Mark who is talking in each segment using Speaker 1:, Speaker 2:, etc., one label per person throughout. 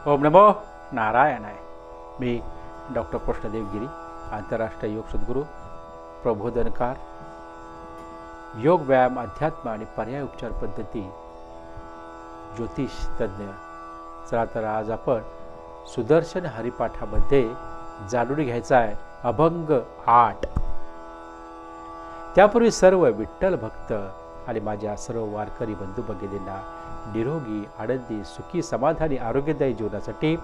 Speaker 1: ओम नमो नारायणाय. मी डॉक्टर कृष्णदेवगिरी, आंतरराष्ट्रीय योग सद्गुरू, प्रबोधनकार, योग व्यायाम, अध्यात्म आणि पर्याय उपचार पद्धती, ज्योतिष तज्ज्ञ. चला तर आज आपण सुदर्शन हरिपाठामध्ये जाणून घ्यायचा आहे अभंग 8. त्यापूर्वी सर्व विठ्ठल भक्त आणि माझ्या सर्व वारकरी बंधू भगिनींना निरोगी, आनंदी, सुखी, समाधानी, आरोग्यदायी जीवनासाठी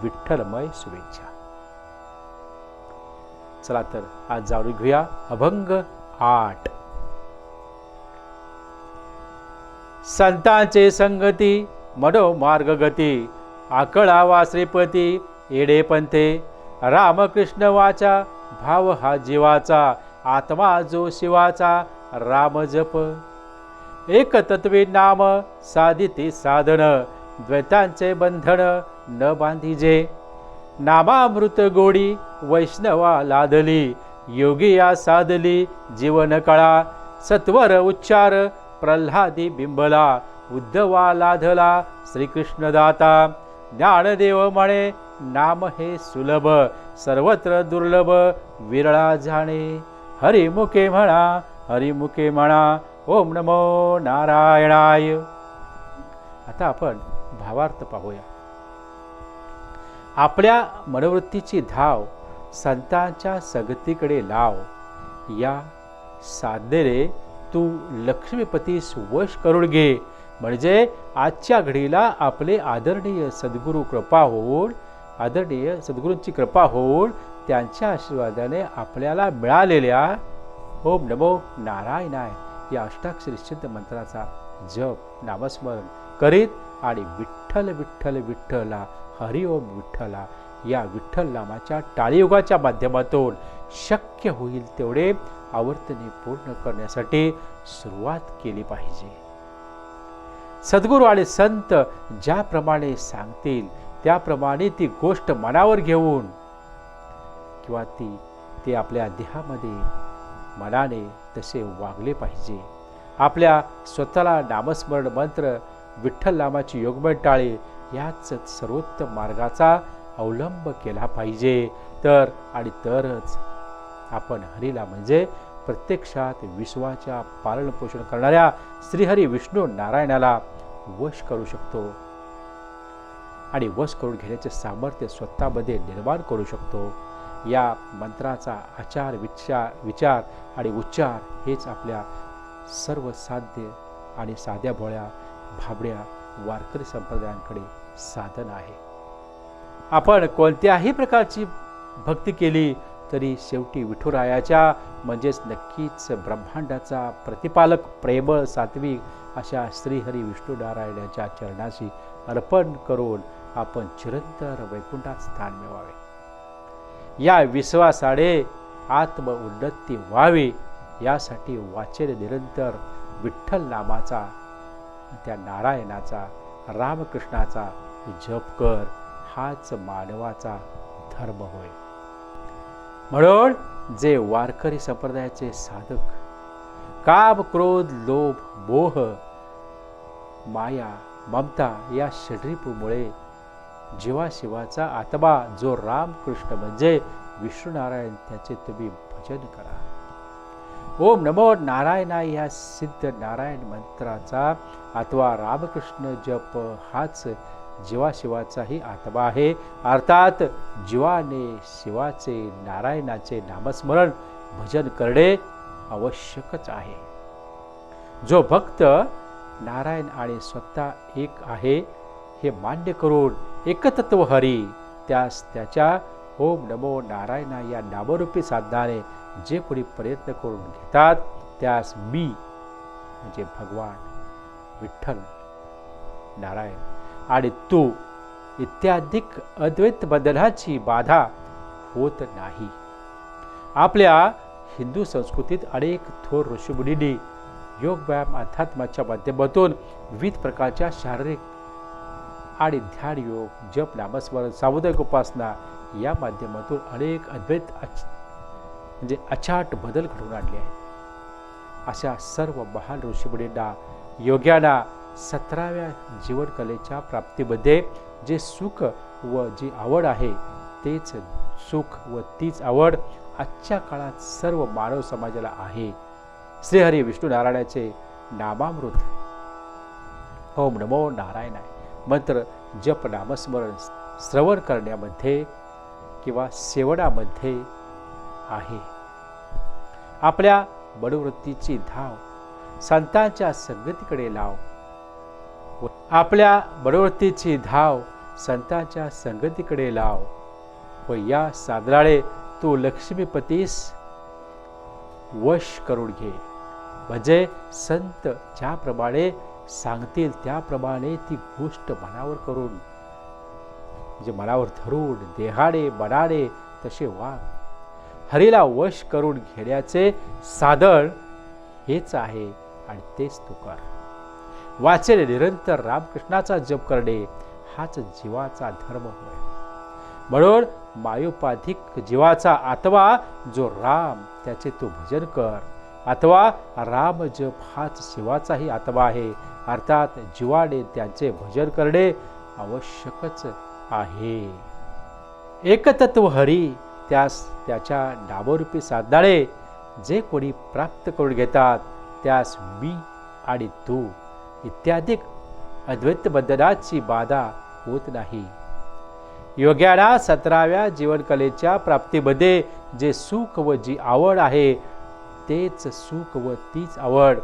Speaker 1: विठ्ठलमय शुभेच्छा. चला तर आज जाणून घेऊया अभंग 8. संतांचे संगती मनोमार्ग गती, आकळावा श्रीपती येडे पंथे. रामकृष्ण वाचा भाव हा जीवाचा, आत्मा जो शिवाचा राम जप. एक तत्वे नाम साधिते साधन, द्वैतांचे बंधन न बांधिजे. नामामृत गोडी वैष्णवा लादली, योगी या साधली जीवन कळा. सत्वर उच्चार प्रल्हादी बिंबला, उद्धवा लाधला श्रीकृष्ण दाता. ज्ञानदेव म्हणे नाम हे सुलभ, सर्वत्र दुर्लभ विरळा जाणे. हरिमुखे म्हणा, हरिमुखे म्हणा, ओम नमो नारायणाय. आता आपण भावार्थ पाहूया. आपल्या मनोवृत्तीची धाव संतांच्या संगतीकडे लाव. या साधनेने तू लक्ष्मीपतीस वश करून घे. म्हणजे आजच्या घडीला आपले आदरणीय सद्गुरू कृपा होऊन, आदरणीय सद्गुरूंची कृपा होऊन त्यांच्या आशीर्वादाने आपल्याला मिळालेल्या ओम नमो नारायणाय या अष्टाक्षरी सिद्ध मंत्राचा जप, नामस्मरण करीत आणि विठ्ठल विठ्ठल विठ्ठला, हरिओम विठ्ठला या विठ्ठल नामाच्या टाळीयुगाच्या माध्यमातून शक्य होईल तेवढे आवर्तने पूर्ण करण्यासाठी सुरुवात केली पाहिजे. सद्गुरू आणि संत ज्याप्रमाणे सांगतील त्याप्रमाणे ती गोष्ट मनावर घेऊन किंवा ते आपल्या देहामध्ये मनाने तसे वागले पाहिजे. आपल्या स्वतःला नामस्मरण मंत्र, विठ्ठल नामाची योगमय टाळे याच सर्वोत्तम मार्गाचा अवलंब केला पाहिजे. तरच आपण हरीला म्हणजे प्रत्यक्षात विश्वाच्या पालन पोषण करणाऱ्या श्रीहरी विष्णू नारायणाला वश करू शकतो आणि वश करून घेण्याचे सामर्थ्य स्वतःमध्ये निर्माण करू शकतो. या मंत्राचा आचार, विचार आणि उच्चार हेच आपल्या सर्व साध्य आणि साध्या भोळ्या भाबड्या वारकरी संप्रदायांकडे साधन आहे. आपण कोणत्याही प्रकारची भक्ती केली तरी शेवटी विठुरायाच्या म्हणजेच नक्कीच ब्रह्मांडाचा प्रतिपालक, प्रेमळ, सात्विक अशा श्रीहरी विष्णू नारायणाच्या चरणाशी अर्पण करून आपण चिरंतर वैकुंठात स्थान मिळवावे. या विश्वासाने आत्म उन्नती व्हावी यासाठी वाचेल निरंतर विठ्ठल नामाचा, त्या नारायणाचा, रामकृष्णाचा जप कर. हाच मानवाचा धर्म होय. म्हणून जे वारकरी संप्रदायाचे साधक काम, क्रोध, लोभ, मोह, माया, ममता या षड्रिपूमुळे जीवाशिवाचा आत्मा जो रामकृष्ण म्हणजे विष्णू नारायण त्याचे तुम्ही भजन करा. ओम नमो नारायणाय या सिद्ध नारायण मंत्राचा अथवा रामकृष्ण जप हाच जीवाशिवाचाही आत्मा आहे. अर्थात जीवाने शिवाचे, नारायणाचे नामस्मरण भजन करणे आवश्यकच आहे. जो भक्त नारायण आणि स्वतः एक आहे हे मान्य करून एकतत्व हरी त्यास त्याच्या ओम नमो नारायणा या नामरूपी साधनाने जे कोणी प्रयत्न करून घेतात त्यास मी म्हणजे भगवान विठ्ठल नारायण आणि तू इत्यादिक अद्वैत बंधनाची बाधा होत नाही. आपल्या हिंदू संस्कृतीत अनेक थोर ऋषीमुनींनी योग व्यायाम अध्यात्माच्या माध्यमातून विविध प्रकारच्या शारीरिक आणि ध्यान योग, जप, नामस्मरण, सामुदायिक उपासना या माध्यमातून अनेक अद्वैत म्हणजे अचाट बदल घडवून आणले आहेत. अशा सर्व महान ऋषीमुनींना, योग्यांना 17व्या जीवनकलेच्या प्राप्तीमध्ये जे सुख व जी आवड आहे तेच सुख व तीच आवड आजच्या काळात सर्व मानव समाजाला आहे. श्रीहरी विष्णू नारायणाचे नामामृत ओम नमो नारायणाय मंत्र जप नामस्मरण श्रवण करण्यामध्ये किंवा सेवनामध्ये आहे. आपल्या मनोवृत्तीची धाव संतांच्या संगतीकडे लाव. आपल्या मनोवृत्तीची धाव संतांच्या संगतीकडे लाव व या साधनाने तू लक्ष्मीपतीस वश करून घे. म्हणजे संत ज्याप्रमाणे सांगतील त्याप्रमाणे ती गोष्ट मनावर करून म्हणजे मनावर धरून देहाने मनाने तसे वाग. हरीला वश करून घेण्याचे साधन हेच आहे आणि तेच तू कर. वाचेल निरंतर रामकृष्णाचा जप करणे हाच जीवाचा धर्म होय. म्हणून मायोपाधिक जीवाचा आत्मा जो राम त्याचे तू भजन कर. अथवा राम जप हाच शिवाचाही आत्मा आहे. अर्थात जीवाने त्याचे भजन करणे आवश्यकच आहे. एकतत्व हरी त्यास त्याच्या नामरूपी साधनाने जे कोणी प्राप्त करून घेतात त्यास मी आणि तू इत्यादी अद्वैत बंधनाची बाधा होत नाही. योग्याला 17व्या जीवनकलेच्या प्राप्तीमध्ये जे सुख व जी आवड आहे तेच सुख व तीच आवड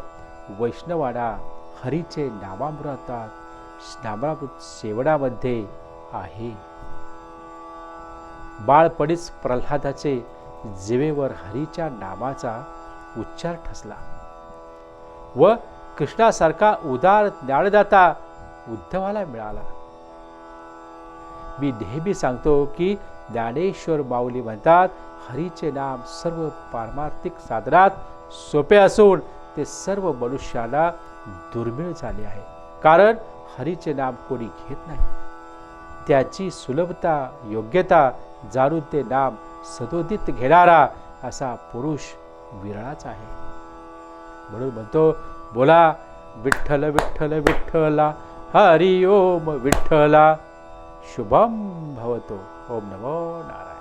Speaker 1: वैष्णवाला हरीचे नामामृत सेवनामध्ये आहे. बाळपणीच प्रल्हादाचे जिवेवर हरीच्या नामाचा उच्चार ठसला व कृष्णासारखा उदार ज्ञानदाता उद्धवाला मिळाला. मी नेहमी सांगतो की ज्ञानेश्वर माऊली म्हणतात हरीचे नाम सर्व पारमार्थिक साधनात सोपे असून ते सर्व मनुष्याला दुर्मिळ झाले आहे. कारण हरीचे नाम कोणी घेत नाही. त्याची सुलभता योग्यता जाणून ते नाम सदोदित घेणारा असा पुरुष विरळाच आहे. म्हणून म्हणतो बोला विठ्ठल विठ्ठल विठ्ठला हरि ओम विठ्ठला शुभम भवतो. ओम नमो नारायण.